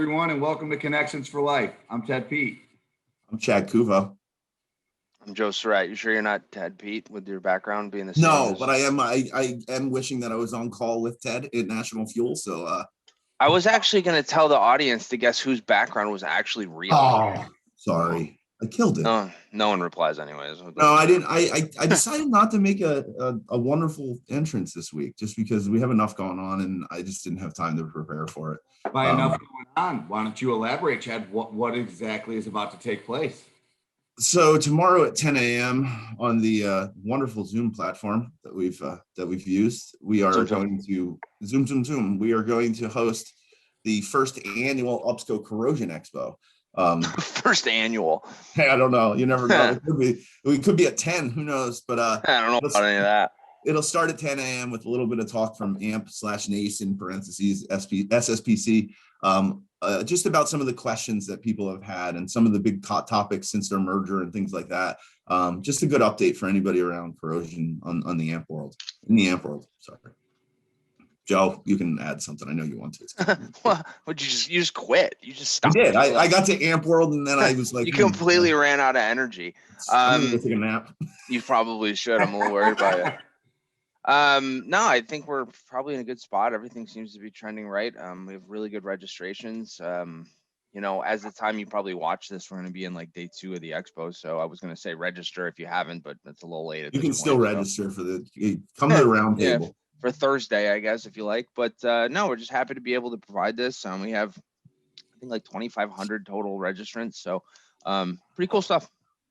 everyone, and welcome to Connections for Life. I'm Ted Pete. I'm Chad Kuvo. I'm Joe Surratt. You sure you're not Ted Pete with your background being the same? No, but I am wishing that I was on call with Ted at National Fuel. So I was actually going to tell the audience to guess whose background was actually real. Oh, sorry. I killed it. No one replies anyways. No, I didn't. I decided not to make a wonderful entrance this week just because we have enough going on and I just didn't have time to prepare for it. By enough going on, why don't you elaborate, Chad? What exactly is about to take place? So tomorrow at 10 a.m. on the wonderful Zoom platform that we've used, we are going to Zoom. We are going to host the first annual UPSCO Corrosion Expo. First annual. Hey, I don't know. You never know. We could be at 10. Who knows? But I don't know about any of that. It'll start at 10 a.m. with a little bit of talk from AMP/NACE in parentheses SSPC. Just about some of the questions that people have had and some of the big topics since their merger and things like that. Just a good update for anybody around corrosion on the AMP world. In the AMP world, sorry. Joe, you can add something. I know you want to. Well, would you just quit? You just stopped. I did. I got to AMP world and then I was like, you completely ran out of energy. I'm gonna go take a nap. You probably should. I'm a little worried about it. No, I think we're probably in a good spot. Everything seems to be trending right. We have really good registrations. As the time you probably watch this, we're going to be in like day 2 of the expo. So I was going to say register if you haven't, but that's a little late. You can still register for come to the round table. For Thursday, I guess, if you like. But no, we're just happy to be able to provide this. We have, I think, like 2,500 total registrants. So pretty cool stuff.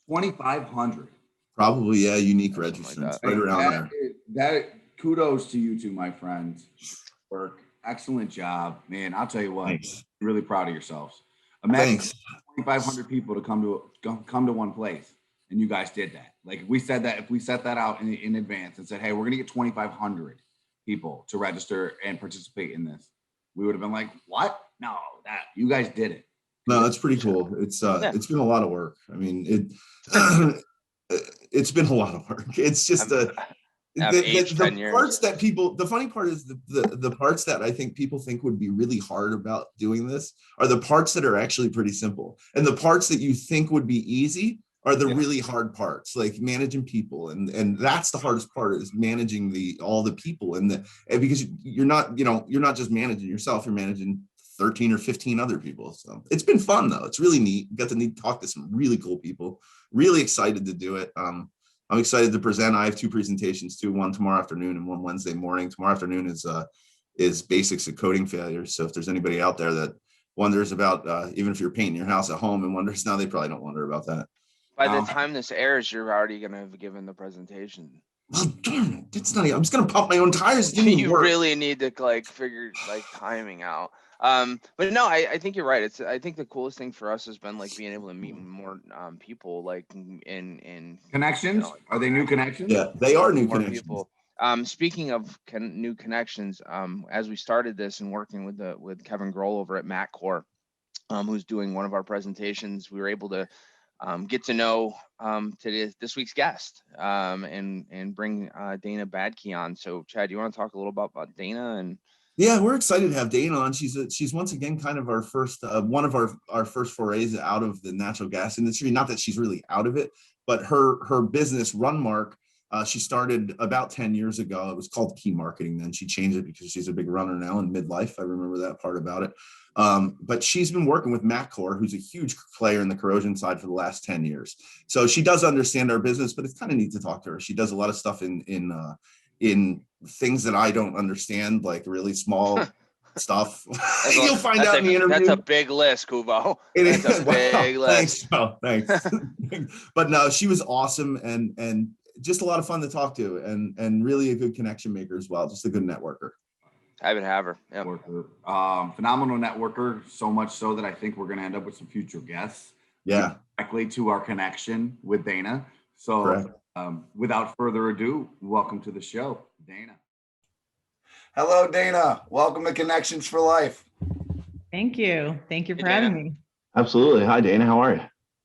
2,500. Probably, yeah, unique registrants, right around there. That kudos to you two, my friends. Work, excellent job, man. I'll tell you what, Thanks. I'm really proud of yourselves. Imagine Thanks. 2,500 people to come to one place, and you guys did that. Like if we set that out in advance and said, hey, we're gonna get 2,500 people to register and participate in this, we would have been like, what? No, that you guys did it. No, that's pretty cool. It's been a lot of work. I mean, it's been a lot of work. It's just the parts that people, the funny part is the parts that I think people think would be really hard about doing this are the parts that are actually pretty simple. And the parts that you think would be easy are the really hard parts, like managing people. And that's the hardest part, is managing all the people and because you're not just managing yourself, you're managing 13 or 15 other people. So it's been fun though. It's really neat. Got to talk to some really cool people. Really excited to do it. I'm excited to present. I have 2 presentations too, one tomorrow afternoon and one Wednesday morning. Tomorrow afternoon is basics of coding failures. So if there's anybody out there that wonders about, even if you're painting your house at home and wonders, now they probably don't wonder about that. By the time this airs, you're already going to have given the presentation. Well, darn it. It's not. I'm just going to pump my own tires. You really need to figure timing out. But no, I think you're right. I think the coolest thing for us has been being able to meet more people in connections. Are they new connections? Yeah, they are new connections. People. Speaking of new connections, as we started this and working with Kevin Grohl over at MatCore, who's doing one of our presentations, we were able to get to know this week's guest and bring Dana Baedke on. So Chad, you want to talk a little about Dana? And yeah, we're excited to have Dana on. She's once again kind of our first one of our first forays out of the natural gas industry. Not that she's really out of it, but her business Runmark, she started about 10 years ago. It was called Key Marketing then. She changed it because she's a big runner now in midlife. I remember that part about it. But she's been working with MatCore, who's a huge player in the corrosion side for the last 10 years. So she does understand our business, but it's kind of neat to talk to her. She does a lot of stuff in things that I don't understand, like really small stuff. You'll find out in the interview. That's a big list, Kubo. That's a big list. Thanks. But no, she was awesome and just a lot of fun to talk to and really a good connection maker as well. Just a good networker. I would have her. Yep. Phenomenal networker, so much so that I think we're going to end up with some future guests. Yeah. Directly to our connection with Dana. So without further ado, welcome to the show, Dana. Hello, Dana. Welcome to Connections for Life. Thank you. Thank you for having me. Absolutely. Hi, Dana. How are you?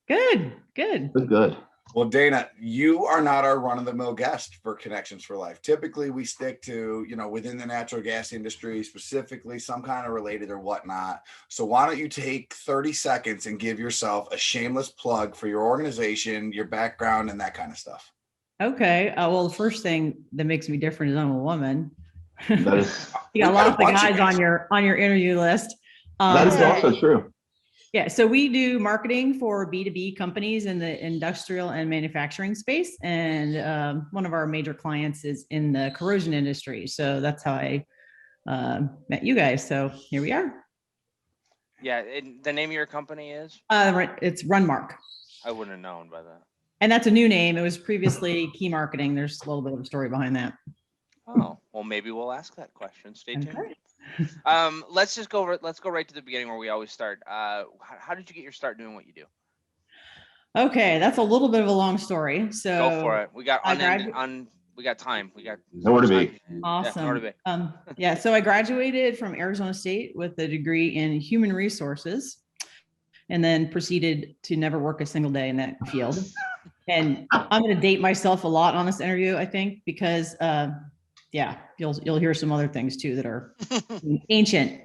Good. Good. Well, Dana, you are not our run-of-the-mill guest for Connections for Life. Typically, we stick to, within the natural gas industry, specifically some kind of related or whatnot. So why don't you take 30 seconds and give yourself a shameless plug for your organization, your background, and that kind of stuff. Okay. Well, the first thing that makes me different is I'm a woman. That is, You got lots of guys on your interview list. that is also true. Yeah, so we do marketing for B2B companies in the industrial and manufacturing space. And one of our major clients is in the corrosion industry. So that's how I met you guys. So here we are. Yeah, the name of your company is? It's Runmark. I wouldn't have known by that. And that's a new name. It was previously Key Marketing. There's a little bit of a story behind that. Oh, well, maybe we'll ask that question. Stay tuned. Okay. Let's go right to the beginning where we always start. How did you get your start doing what you do? Okay, that's a little bit of a long story. So go for it. We got we got time. We got nowhere to be. Awesome. Yeah, nowhere to be. Yeah, so I graduated from Arizona State with a degree in human resources and then proceeded to never work a single day in that field. And I'm going to date myself a lot on this interview, I think, because yeah, you'll hear some other things too that are ancient.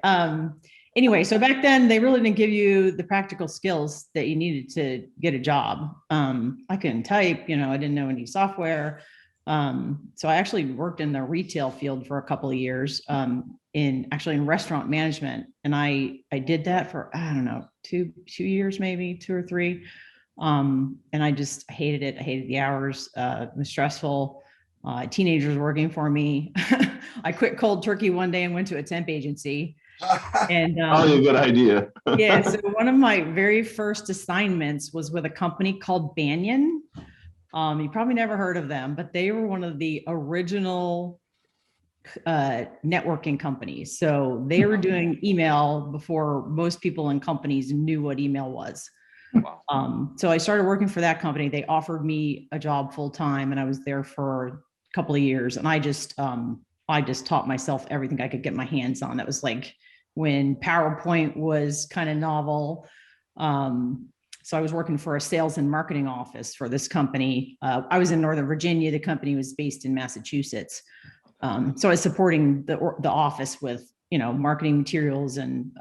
Anyway, so back then they really didn't give you the practical skills that you needed to get a job. I couldn't type, I didn't know any software. So I actually worked in the retail field for a couple of years, in restaurant management. And I did that for, I don't know, two years, maybe 2 or 3. And I just hated it. I hated the hours. It was stressful. Teenagers working for me. I quit cold turkey one day and went to a temp agency. And probably a good idea. Yeah. So one of my very first assignments was with a company called Banyan. You probably never heard of them, but they were one of the original networking companies. So they were doing email before most people in companies knew what email was. Wow. So I started working for that company. They offered me a job full time, and I was there for a couple of years. And I just taught myself everything I could get my hands on. That was like when PowerPoint was kind of novel. So I was working for a sales and marketing office for this company. I was in Northern Virginia. The company was based in Massachusetts. So I was supporting the office with, marketing materials and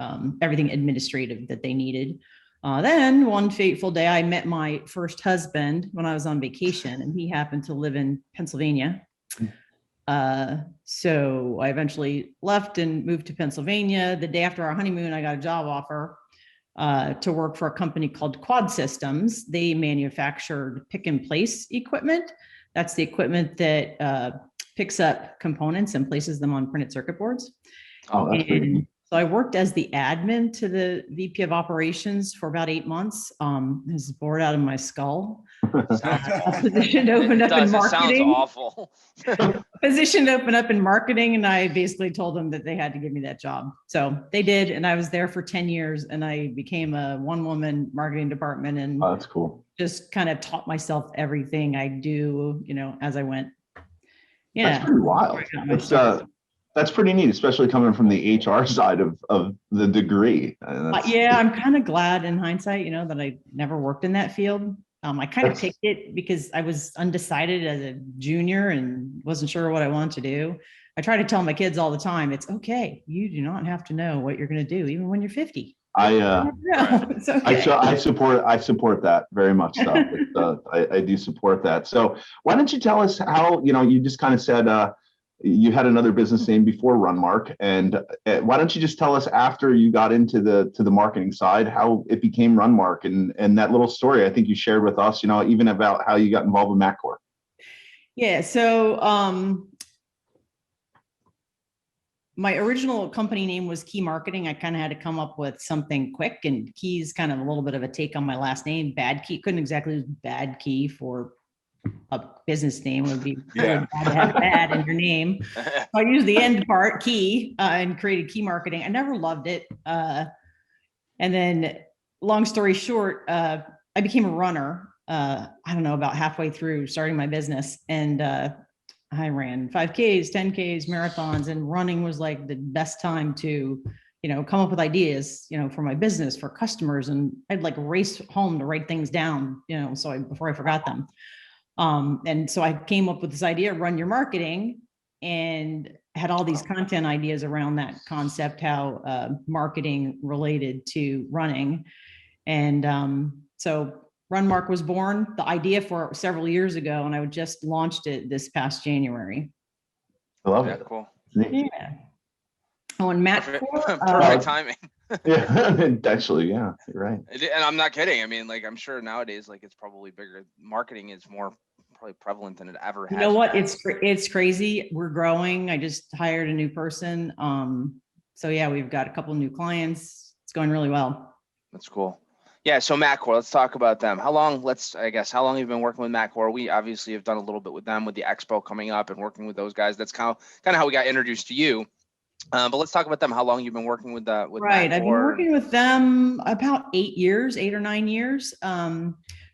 everything administrative that they needed. Then one fateful day, I met my first husband when I was on vacation, and he happened to live in Pennsylvania. So I eventually left and moved to Pennsylvania. The day after our honeymoon, I got a job offer to work for a company called Quad Systems. They manufactured pick and place equipment. That's the equipment that picks up components and places them on printed circuit boards. Oh, that's pretty neat. So I worked as the admin to the VP of operations for about 8 months. I was bored out of my skull. Position opened up in marketing. It sounds awful. Position opened up in marketing, and I basically told them that they had to give me that job. So they did, and I was there for 10 years, and I became a one-woman marketing department, and that's cool. Just kind of taught myself everything I do, as I went. Yeah, that's pretty wild. That's pretty neat, especially coming from the HR side of the degree. Yeah, I'm kind of glad in hindsight, that I never worked in that field. I kind of picked it because I was undecided as a junior and wasn't sure what I wanted to do. I try to tell my kids all the time, it's okay. You do not have to know what you're going to do, even when you're 50. It's okay. I support that very much. So I do support that. So why don't you tell us how, you just kind of said, you had another business name before Runmark, and why don't you just tell us after you got into the marketing side how it became Runmark and that little story I think you shared with us, even about how you got involved with MacCore. Yeah, so my original company name was Key Marketing. I kind of had to come up with something quick, and Key is kind of a little bit of a take on my last name. Baedke, couldn't exactly use Baedke for a business name. It would be really bad to have bad in your name. So I used the end part, Key, and created Key Marketing. I never loved it. And then long story short, I became a runner, I don't know, about halfway through starting my business. And I ran 5Ks, 10Ks, marathons, and running was like the best time to, come up with ideas, for my business, for customers. And I'd like race home to write things down, before I forgot them. And so I came up with this idea, run your marketing, and had all these content ideas around that concept, how marketing related to running. And so Runmark was born, the idea for it several years ago, and I just launched it this past January. I love it. Cool. Yeah. Oh, and Matt, perfect timing. Yeah, actually, yeah, you're right. And I'm not kidding. I mean, like, I'm sure nowadays, like, it's probably bigger. Marketing is more probably prevalent than it ever has. You know what? It's crazy. We're growing. I just hired a new person. So yeah, we've got a couple new clients. It's going really well. That's cool. Yeah. So Matcore, let's talk about them. How long have you been working with Matcore? We obviously have done a little bit with them with the expo coming up and working with those guys. That's kind of how we got introduced to you. But let's talk about them. How long you've been working with right? Matcore? I've been working with them about 8 or 9 years.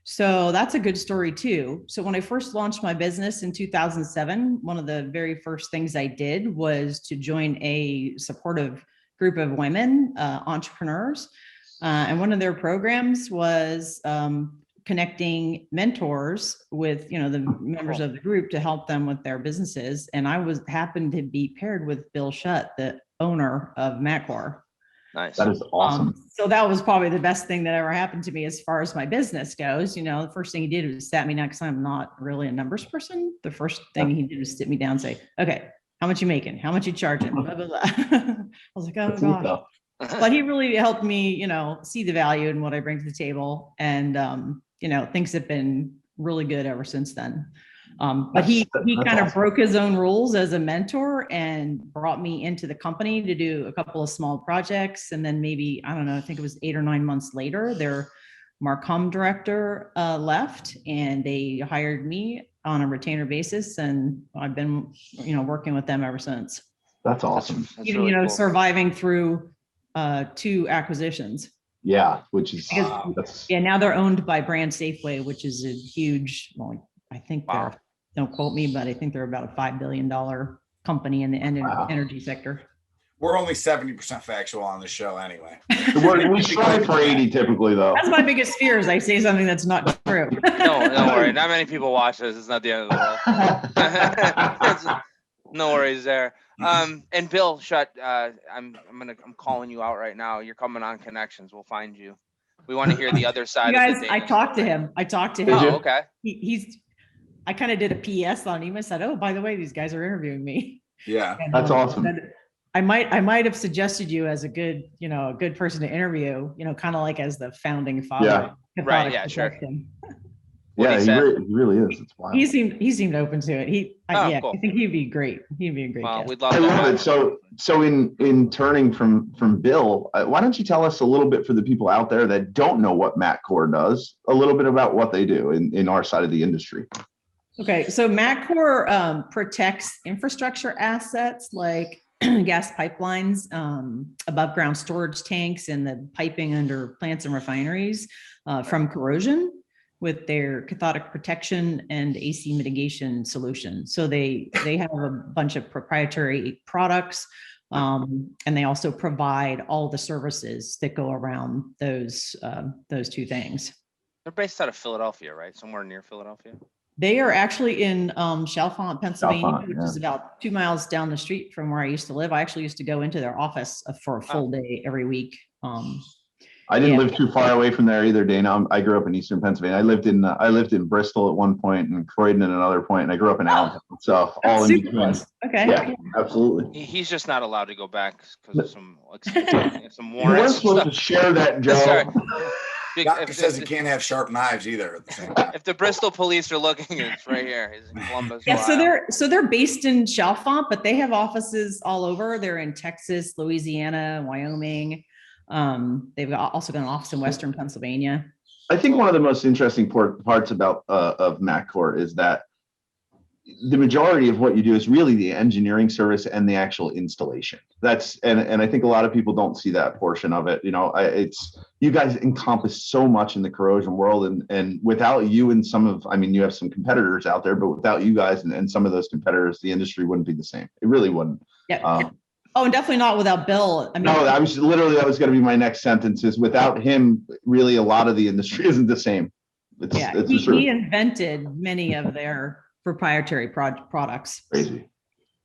So that's a good story too. So when I first launched my business in 2007, one of the very first things I did was to join a supportive group of women, entrepreneurs. And one of their programs was connecting mentors with, the members of the group to help them with their businesses. And I happened to be paired with Bill Shutt, the owner of Matcore. Nice. That is awesome. So that was probably the best thing that ever happened to me as far as my business goes. The first thing he did was sat me down, because I'm not really a numbers person. The first thing he did was sit me down and say, okay, how much you making? How much you charging? Blah, blah, blah. I was like, oh gosh. But he really helped me, see the value in what I bring to the table. And, things have been really good ever since then. But he kind of broke his own rules as a mentor and brought me into the company to do a couple of small projects. And then maybe, I don't know, I think it was 8 or 9 months later, their Marcom director left, and they hired me on a retainer basis. And I've been, working with them ever since. That's awesome. That's even, really cool. Surviving through 2 acquisitions. Yeah, which is now they're owned by Brand Safeway, which is a huge, I think they're, don't quote me, but I think they're about a $5 billion company in the energy sector. We're only 70% factual on the show anyway. We strive for 80 typically, though. That's my biggest fear, is I say something that's not true. No, don't worry. Not many people watch this. It's not the end of the world. No worries there. And Bill Shutt, I'm calling you out right now. You're coming on Connections. We'll find you. We want to hear the other side. You guys, of the I talked to him. Oh, okay. I kind of did a PS on him. I said, oh, by the way, these guys are interviewing me. Yeah. And, that's awesome. I might have suggested you as a good person to interview, kind of like as the founding father. Yeah. Right. Yeah, sure. Yeah, he really is. It's wild. He seemed open to it. Cool. I think he'd be great. He'd be a great guest. We'd love I love it. So in turning from Bill, why don't you tell us a little bit, for the people out there that don't know what Matcore does, a little bit about what they do in our side of the industry. Okay, so Matcore protects infrastructure assets like gas pipelines, above ground storage tanks, and the piping under plants and refineries from corrosion, with their cathodic protection and AC mitigation solution. So they have a bunch of proprietary products, and they also provide all the services that go around those 2 things. They're based out of Philadelphia, right? Somewhere near Philadelphia. They are actually in Chalfont, Pennsylvania, which is yeah. about 2 miles down the street from where I used to live. I actually used to go into their office for a full day every week. I didn't live too far away from there either, Dana. I grew up in Eastern Pennsylvania. I lived in Bristol at one point, and Croydon at another point, and I grew up in Allentown. So all in between. Close. Okay. Yeah, absolutely. He's just not allowed to go back because of some You weren't warrants. supposed to share that, Joe. Sorry. Doctor says he can't have sharp knives either at the same time. If the Bristol police are looking, it's right here. He's in Columbus. Yeah, Ohio. so they're based in Chalfont, but they have offices all over. They're in Texas, Louisiana, Wyoming. They've also got an office in Western Pennsylvania. I think one of the most interesting parts about of Matcore is that the majority of what you do is really the engineering service and the actual installation. And I think a lot of people don't see that portion of it. It's you guys encompass so much in the corrosion world, and without you and you have some competitors out there, but without you guys and some of those competitors, the industry wouldn't be the same. It really wouldn't. Yeah. Oh, and definitely not without Bill. I mean, No, that was going to be my next sentence, is without him, really a lot of the industry isn't the same. He invented many of their proprietary products. Crazy.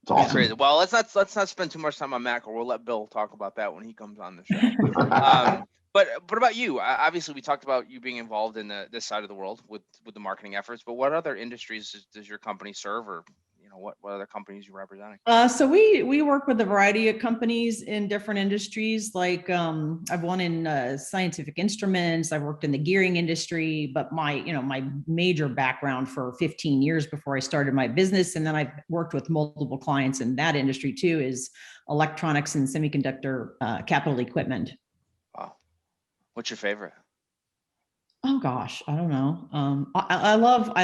It's awesome. Crazy. Well, let's not spend too much time on Mac, or we'll let Bill talk about that when he comes on the show. But what about you? Obviously, we talked about you being involved in this side of the world with the marketing efforts. But what other industries does your company serve, or what other companies you representing? So we work with a variety of companies in different industries. Like I've won in scientific instruments. I've worked in the gearing industry, but my major background for 15 years before I started my business, and then I've worked with multiple clients in that industry too, is electronics and semiconductor capital equipment. Wow. What's your favorite? Oh gosh, I don't know. I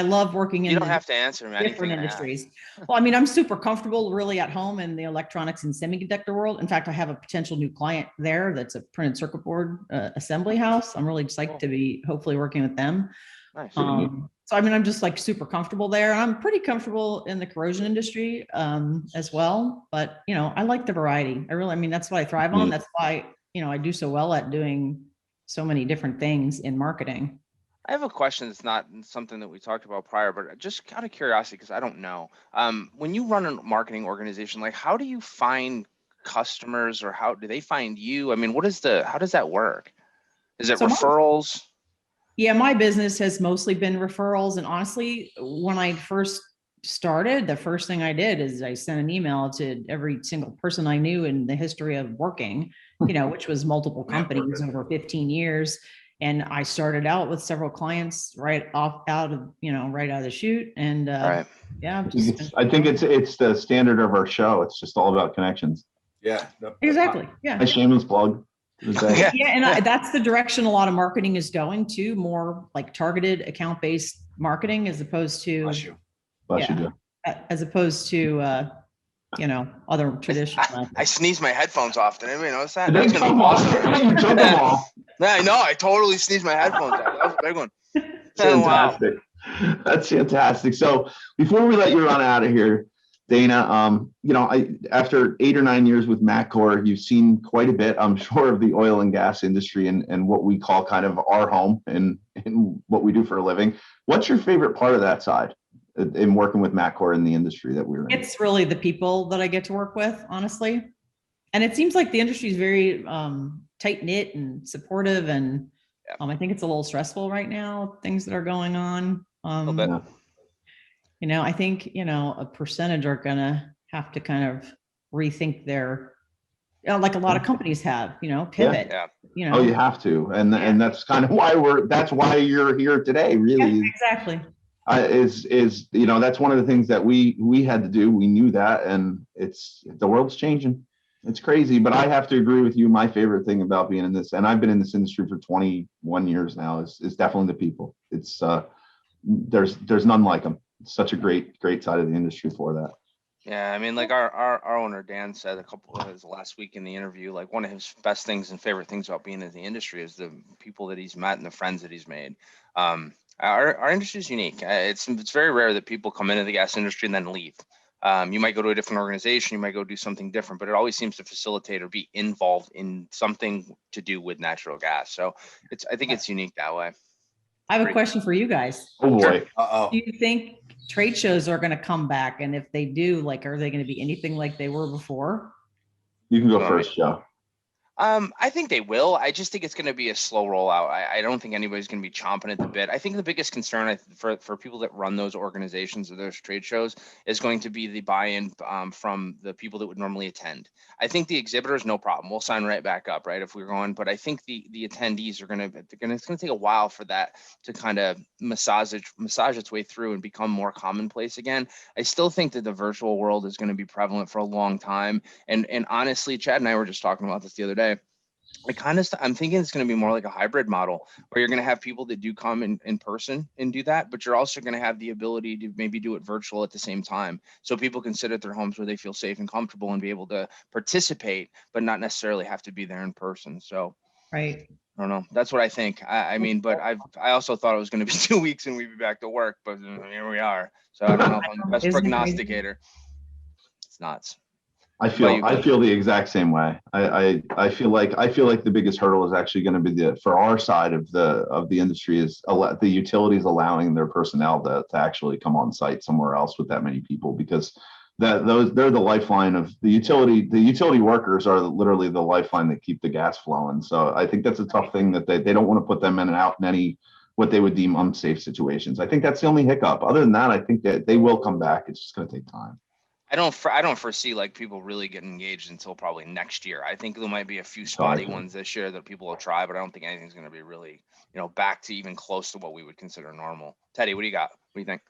love working in. You don't have to answer different industries. Well, I mean, I'm super comfortable really at home in the electronics and semiconductor world. In fact, I have a potential new client there that's a printed circuit board assembly house. I'm really excited to be hopefully working with them. Nice. So I mean, I'm just like super comfortable there. I'm pretty comfortable in the corrosion industry as well. But I like the variety. I mean, that's what I thrive on. That's why I do so well at doing so many different things in marketing. I have a question that's not something that we talked about prior, but just out of curiosity, because I don't know. When you run a marketing organization, like how do you find customers, or how do they find you? I mean, how does that work? Is it referrals? Yeah, my business has mostly been referrals. And honestly, when I first started, the first thing I did is I sent an email to every single person I knew in the history of working, which was multiple companies over 15 years. And I started out with several clients right out of the chute. And right. Yeah, I think it's the standard of our show. It's just all about connections. Yeah, exactly. Yeah. My shameless plug. Yeah, and that's the direction a lot of marketing is going to, more like targeted account-based marketing as opposed to as opposed to other traditional. I sneezed my headphones off. Did anybody notice that? That's gonna be awesome. You took them off. Yeah, I know. I totally sneezed my headphones off. That was a big one. Fantastic. Wow. That's fantastic. So before we let you run out of here, Dana, after 8 or 9 years with MacCore, you've seen quite a bit, I'm sure, of the oil and gas industry and what we call kind of our home and what we do for a living. What's your favorite part of that side in working with MacCore in the industry that we're in? It's really the people that I get to work with, honestly. And it seems like the industry is very tight knit and supportive. And I think it's a little stressful right now, things that are going on. A little bit. I think, a percentage are going to have to kind of rethink their, like a lot of companies have, pivot. Oh, you have to. And that's kind of why that's why you're here today, really. Yeah, exactly. That's one of the things that we had to do. We knew that, and the world's changing. It's crazy, but I have to agree with you. My favorite thing about being in this, and I've been in this industry for 21 years now, is definitely the people. It's there's none like them. It's such a great side of the industry for that. Yeah, I mean, like our owner Dan said a couple of his last week in the interview, like one of his best things and favorite things about being in the industry is the people that he's met and the friends that he's made. Our industry is unique. It's very rare that people come into the gas industry and then leave. You might go to a different organization, you might go do something different, but it always seems to facilitate or be involved in something to do with natural gas. So I think it's unique that way. I have a question for you guys. Oh boy. Do you think trade shows are going to come back? And if they do, like, are they going to be anything like they were before? You can go first, Joe. I think they will. I just think it's going to be a slow rollout. I don't think anybody's going to be chomping at the bit. I think the biggest concern for people that run those organizations or those trade shows is going to be the buy-in from the people that would normally attend. I think the exhibitors, no problem. We'll sign right back up, right, if we're going. But I think the attendees are it's going to take a while for that to kind of massage its way through and become more commonplace again. I still think that the virtual world is going to be prevalent for a long time. And honestly, Chad and I were just talking about this the other day. I'm thinking it's going to be more like a hybrid model where you're going to have people that do come in person and do that, but you're also going to have the ability to maybe do it virtual at the same time. So people can sit at their homes where they feel safe and comfortable and be able to participate, but not necessarily have to be there in person. So, right. I don't know. That's what I think. I mean, but I also thought it was going to be 2 weeks and we'd be back to work, but here we are. So I don't know if I'm the best prognosticator. It's nuts. I feel the exact same way. I feel like the biggest hurdle is actually going to be for our side of the industry is the utilities allowing their personnel to actually come on site somewhere else with that many people, because they're the lifeline of the utility. The utility workers are literally the lifeline that keep the gas flowing. So I think that's a tough thing that they don't want to put them in and out in any what they would deem unsafe situations. I think that's the only hiccup. Other than that, I think that they will come back. It's just going to take time. I don't foresee like people really getting engaged until probably next year. I think there might be a few spotty ones this year that people will try, but I don't think anything's going to be really, back to even close to what we would consider normal. Teddy, what do you got? What do you think?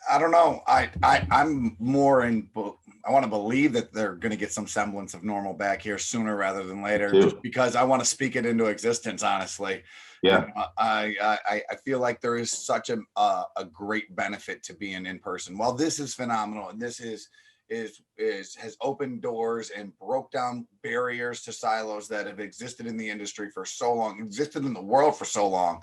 I don't know. I'm more I want to believe that they're going to get some semblance of normal back here sooner rather than later, just because I want to speak it into existence, honestly. Yeah. I feel like there is such a great benefit to being in person. While this is phenomenal, and this has opened doors and broke down barriers to silos that have existed in the industry for so long, existed in the world for so long,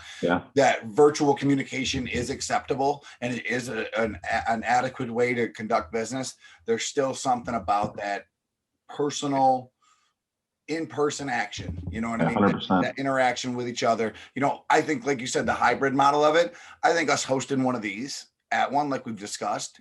that virtual communication is acceptable and it is an adequate way to conduct business. There's still something about that personal in-person action, you know what I mean? That interaction with each other. I think, like you said, the hybrid model of it, I think us hosting one of these at one, like we've discussed,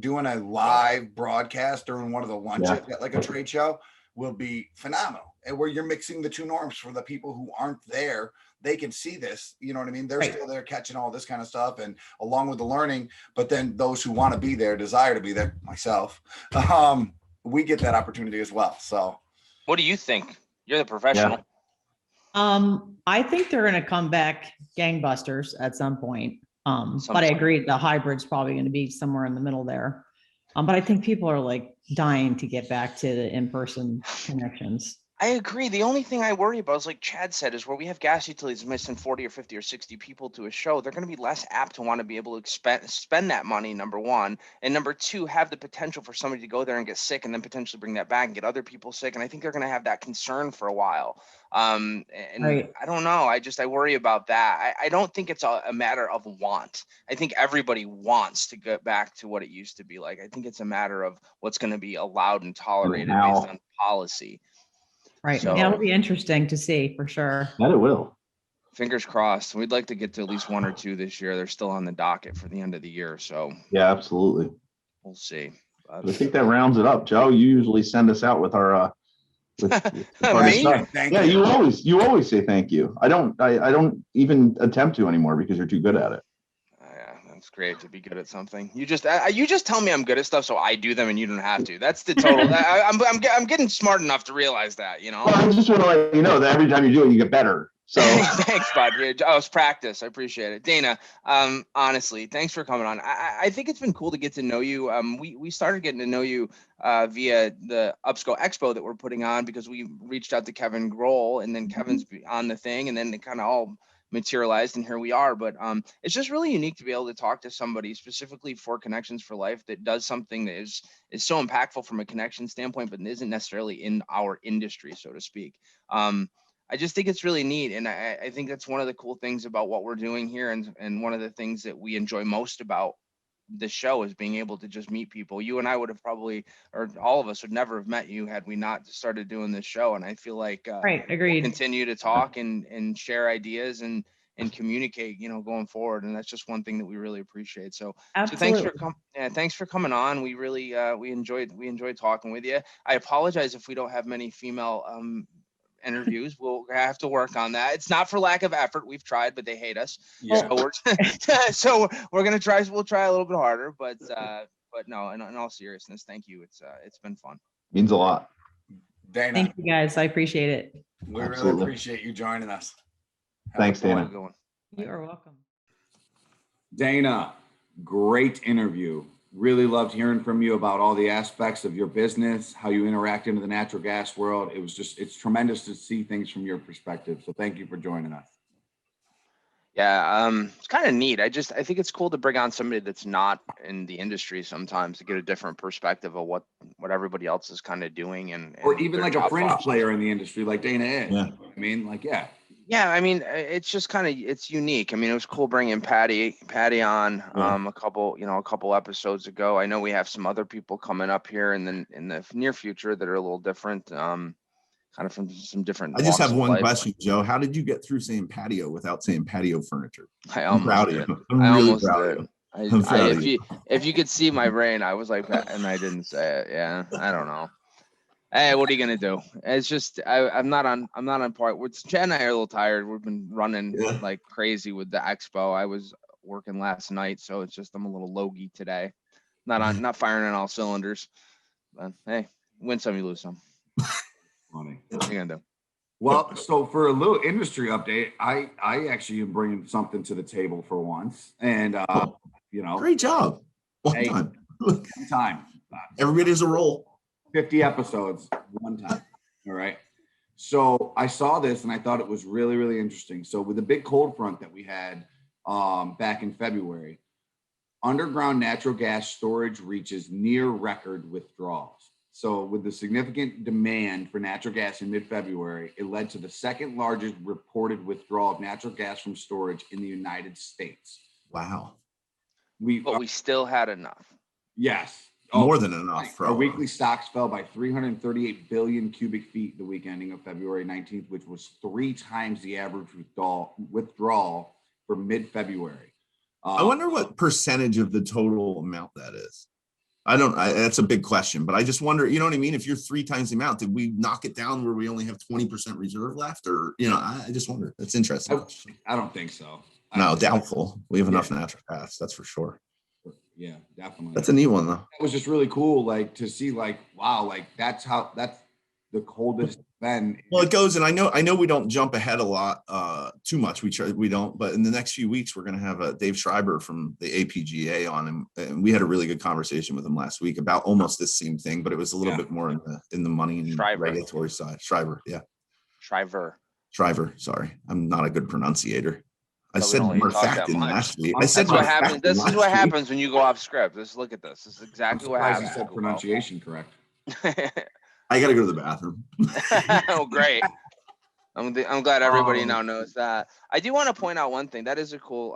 doing a live broadcast during one of the lunches at like a trade show will be phenomenal. And where you're mixing the two norms for the people who aren't there, they can see this, you know what I mean? They're still there catching all this kind of stuff and along with the learning, but then those who want to be there, desire to be there, myself, we get that opportunity as well. So what do you think? You're the professional. I think they're going to come back gangbusters at some point. But I agree, the hybrid's probably going to be somewhere in the middle there. But I think people are like dying to get back to the in-person connections. I agree. The only thing I worry about is, like Chad said, is where we have gas utilities missing 40 or 50 or 60 people to a show. They're going to be less apt to want to be able to spend that money, number one. And number two, have the potential for somebody to go there and get sick and then potentially bring that back and get other people sick. And I think they're going to have that concern for a while. I don't know. I worry about that. I don't think it's a matter of want. I think everybody wants to get back to what it used to be like. I think it's a matter of what's going to be allowed and tolerated based on policy. Right. So, it'll be interesting to see for sure. That it will. Fingers crossed. We'd like to get to at least one or two this year. They're still on the docket for the end of the year. So yeah, absolutely. We'll see. I think that rounds it up. Joe, you usually send us out with our with our stuff. Yeah, you always say thank you. I don't even attempt to anymore because you're too good at it. It's great to be good at something. You just tell me I'm good at stuff, so I do them, and you don't have to. That's the total. I'm getting smart enough to realize that. Well, I just want to let you know that every time you do it, you get better. So thanks, bud. It's practice. I appreciate it, Dana. Honestly, thanks for coming on. I think it's been cool to get to know you. We started getting to know you via the Upsco Expo that we're putting on because we reached out to Kevin Grohl, and then Kevin's on the thing, and then it kind of all materialized, and here we are. But it's just really unique to be able to talk to somebody specifically for Connections for Life that does something that is so impactful from a connection standpoint, but isn't necessarily in our industry, so to speak. I just think it's really neat, and I think that's one of the cool things about what we're doing here, and one of the things that we enjoy most about the show is being able to just meet people. You and I would have probably, or all of us would never have met you had we not started doing this show. And I feel like agreed. We'll continue to talk and share ideas and communicate, going forward. And that's just one thing that we really appreciate. So thanks for coming on. We really we enjoyed talking with you. I apologize if we don't have many female interviews. We'll have to work on that. It's not for lack of effort. We've tried, but they hate us. Yeah. So we're gonna try. We'll try a little bit harder, but no. In all seriousness, thank you. It's been fun. Means a lot. Dana, thank you guys. I appreciate it. We really appreciate you joining us. Thanks, Dana. You are welcome. Dana, great interview. Really loved hearing from you about all the aspects of your business, how you interact into the natural gas world. It's tremendous to see things from your perspective. So thank you for joining us. Yeah, it's kind of neat. I think it's cool to bring on somebody that's not in the industry sometimes to get a different perspective of what everybody else is kind of doing, and or even like a fringe player in the industry like Dana is. Yeah. I mean, Yeah, I mean, it's just kind of, it's unique. I mean, it was cool bringing Patty on a couple episodes ago. I know we have some other people coming up here in the near future that are a little different, kind of from some different. I just have one life. question, Joe. How did you get through saying patio without saying patio furniture? I'm proud of you. I'm really proud of you. If you could see my brain, I was like, and I didn't say it. Yeah, I don't know. Hey, what are you gonna do? It's just I'm not on point. Chad and I are a little tired. We've been running like crazy with the expo. I was working last night, so it's just I'm a little logy today. Not firing on all cylinders. But hey, win some, you lose some. Funny. What are you gonna do? Well, so for a little industry update, I actually am bringing something to the table for once, and great job. One time. Everybody has a role. 50 episodes, one time. All right. So I saw this and I thought it was really, really interesting. So with the big cold front that we had back in February, underground natural gas storage reaches near record withdrawals. So with the significant demand for natural gas in mid-February, it led to the second largest reported withdrawal of natural gas from storage in the United States. Wow. But we still had enough. Yes. More than enough. Our weekly stocks fell by 338 billion cubic feet the week ending of February 19th, which was 3 times the average withdrawal for mid-February. I wonder what percentage of the total amount that is. That's a big question, but I just wonder, you know what I mean? If you're 3 times the amount, did we knock it down where we only have 20% reserve left? Or, I just wonder. That's interesting. I don't think so. No, doubtful. We have enough natural gas. That's for sure. Yeah, definitely. That's a neat one though. It was just really cool, like to see, like, wow, like that's the coldest been. Well, it goes, and I know we don't jump ahead a lot, too much. We don't, but in the next few weeks, we're going to have Dave Schreiber from the APGA on him, and we had a really good conversation with him last week about almost this same thing, but it was a little bit more in the money and regulatory side. Schreiber. Sorry, I'm not a good pronunciator. I said merfactin last week. This is what happens when you go off script. Look at this. This is exactly what happens. You said pronunciation correct. I got to go to the bathroom. Oh, great. I'm glad everybody now knows that. I do want to point out one thing. That is a cool.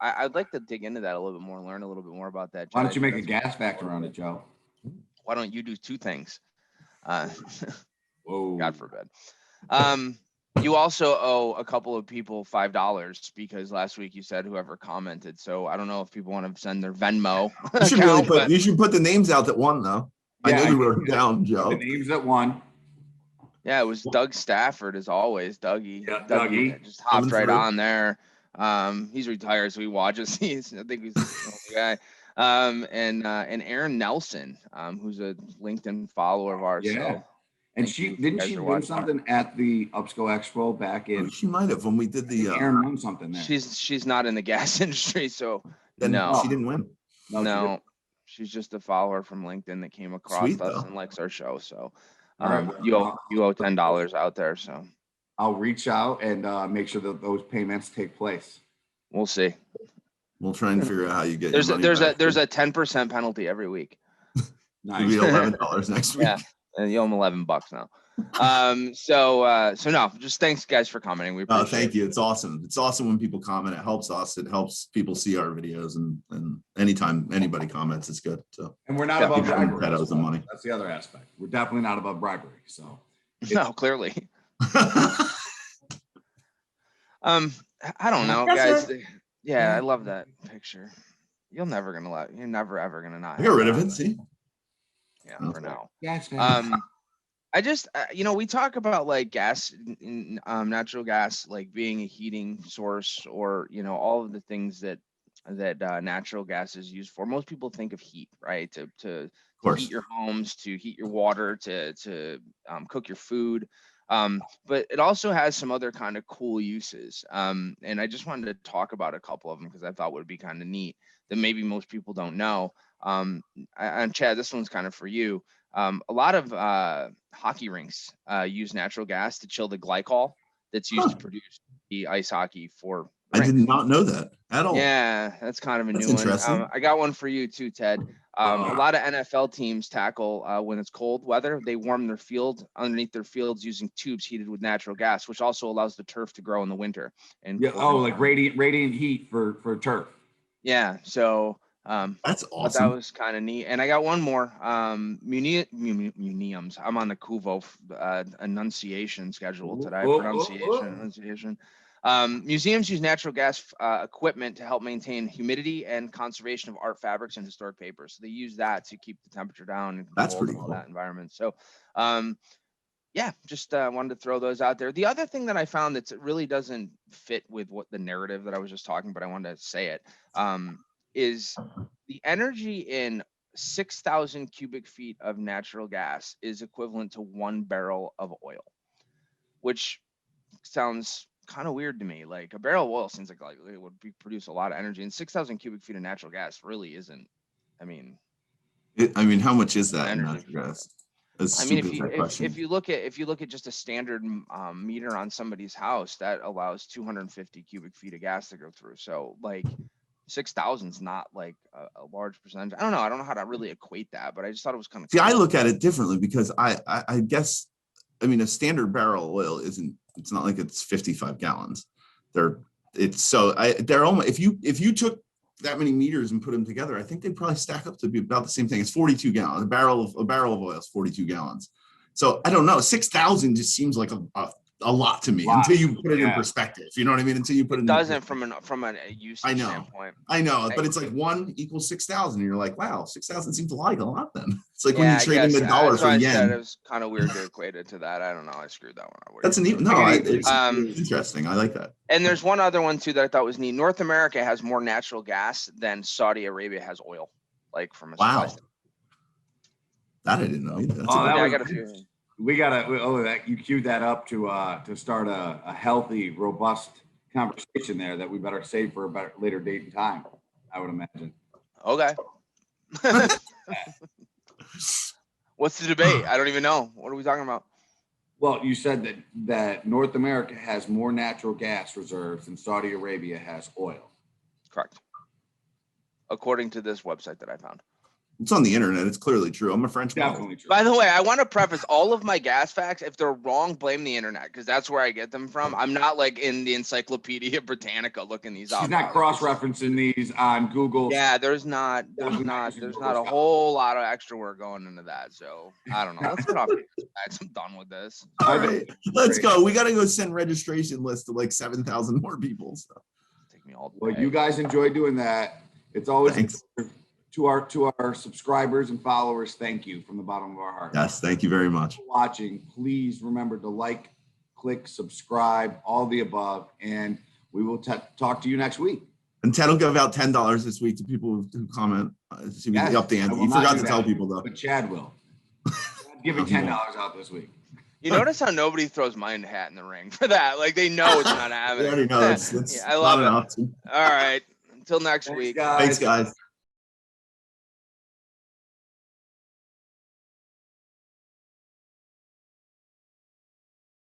I'd like to dig into that a little bit more, learn a little bit more about that. Why don't you make a gas factor on it, Joe? Why don't you do 2 things? Whoa. God forbid. You also owe a couple of people $5 because last week you said whoever commented. So I don't know if people want to send their Venmo. You should put the names out that won, though. Yeah, I know you wrote them down, Joe. The names that won. Yeah, it was Doug Stafford as always. Dougie. Yeah, Dougie just hopped right on there. He's retired, so he watches. I think he's the guy. And Aaron Nelson, who's a LinkedIn follower of ours. Yeah. So. And she win something at the Upsco Expo back in? She might have when we did the. Aaron won something there. She's not in the gas industry, so no, she didn't win. No, she's just a follower from LinkedIn that came across us and likes our show. So you owe $10 out there. So I'll reach out and make sure that those payments take place. We'll see. We'll try and figure out how you get. There's a 10% penalty every week. Nice. It'll be $11 next week. Yeah. And you owe them $11 now. So no, just thanks guys for commenting. We appreciate thank you. It's awesome. It's awesome when people comment. It helps us. It helps people see our videos, and anytime anybody comments, it's good. So and we're not above bribery. The money. That's the other aspect. We're definitely not above bribery. So no, clearly. I don't know, guys. Yeah, I love that picture. You're never ever gonna not. Get rid of it. See. Yeah, for now. Yes, I just, we talk about like gas, natural gas, like being a heating source, or all of the things that natural gas is used for. Most people think of heat, right? To heat your homes, to heat your water, to cook your food. But it also has some other kind of cool uses. And I just wanted to talk about a couple of them because I thought would be kind of neat that maybe most people don't know. And Chad, this one's kind of for you. A lot of hockey rinks use natural gas to chill the glycol that's used to produce the ice hockey for rinks. I did not know that at all. Yeah, that's kind of a new one. I got one for you too, Ted. A lot of NFL teams tackle when it's cold weather. They warm their field underneath their fields using tubes heated with natural gas, which also allows the turf to grow in the winter. And like radiant heat for turf. Yeah. So that's awesome. But that was kind of neat. And I got one more. Museums. I'm on the Kuvo enunciation schedule today. Pronunciation. Museums use natural gas equipment to help maintain humidity and conservation of art fabrics and historic papers. So they use that to keep the temperature down and that's pretty cool. That environment. So yeah, just wanted to throw those out there. The other thing that I found that really doesn't fit with what the narrative that I was just talking, but I wanted to say it, is the energy in 6,000 cubic feet of natural gas is equivalent to 1 barrel of oil, which sounds kind of weird to me. Like a barrel of oil seems like it would produce a lot of energy, and 6,000 cubic feet of natural gas really isn't. I mean, how much is that in natural gas? I mean, if you look at just a standard meter on somebody's house, that allows 250 cubic feet of gas to go through. So like 6,000 is not like a large percentage. I don't know how to really equate that, but I just thought it was kind of cool. I look at it differently because I guess, I mean, a standard barrel of oil it's not like it's 55 gallons. They're almost, if you took that many meters and put them together, I think they probably stack up to be about the same thing. It's 42 gallons. A barrel of oil is 42 gallons. So I don't know. 6,000 just seems like a lot to me until you put it in perspective. You know what I mean? Until you put it doesn't from a usage standpoint. I know, but it's like 1 equals 6,000. And you're like, wow, 6,000 seems like a lot then. It's like when you trade in the dollar for yen. It was kind of weird to equate it to that. I don't know. I screwed that one up. That's it's interesting. I like that. And there's one other one too that I thought was neat. North America has more natural gas than Saudi Arabia has oil. Like from a wow. That I didn't know either. I got a few. You queued that up to start a healthy, robust conversation there that we better save for a later date and time, I would imagine. Okay. What's the debate? I don't even know. What are we talking about? Well, you said that North America has more natural gas reserves than Saudi Arabia has oil. Correct. According to this website that I found. It's on the internet. It's clearly true. I'm a French. Definitely true. By the way, I want to preface all of my gas facts. If they're wrong, blame the internet because that's where I get them from. I'm not like in the Encyclopedia Britannica looking these up. She's not cross-referencing these on Google. Yeah, there's not a whole lot of extra work going into that. So I don't know. Let's get off. I'm done with this. All right, let's go. We got to go send registration list to like 7,000 more people. So. Take me all day. Well, you guys enjoy doing that. It's always. Thanks. To our subscribers and followers, thank you from the bottom of our heart. Yes, thank you very much. For watching, please remember to like, click, subscribe, all the above, and we will talk to you next week. And Ted will give out $10 this week to people who comment. So we up the ante. He forgot to tell people though. But Chad will. Giving $10 out this week. You notice how nobody throws my hat in the ring for that? Like they know it's not happening. They already know it's I love not it. All right. Until next week. Thanks, guys.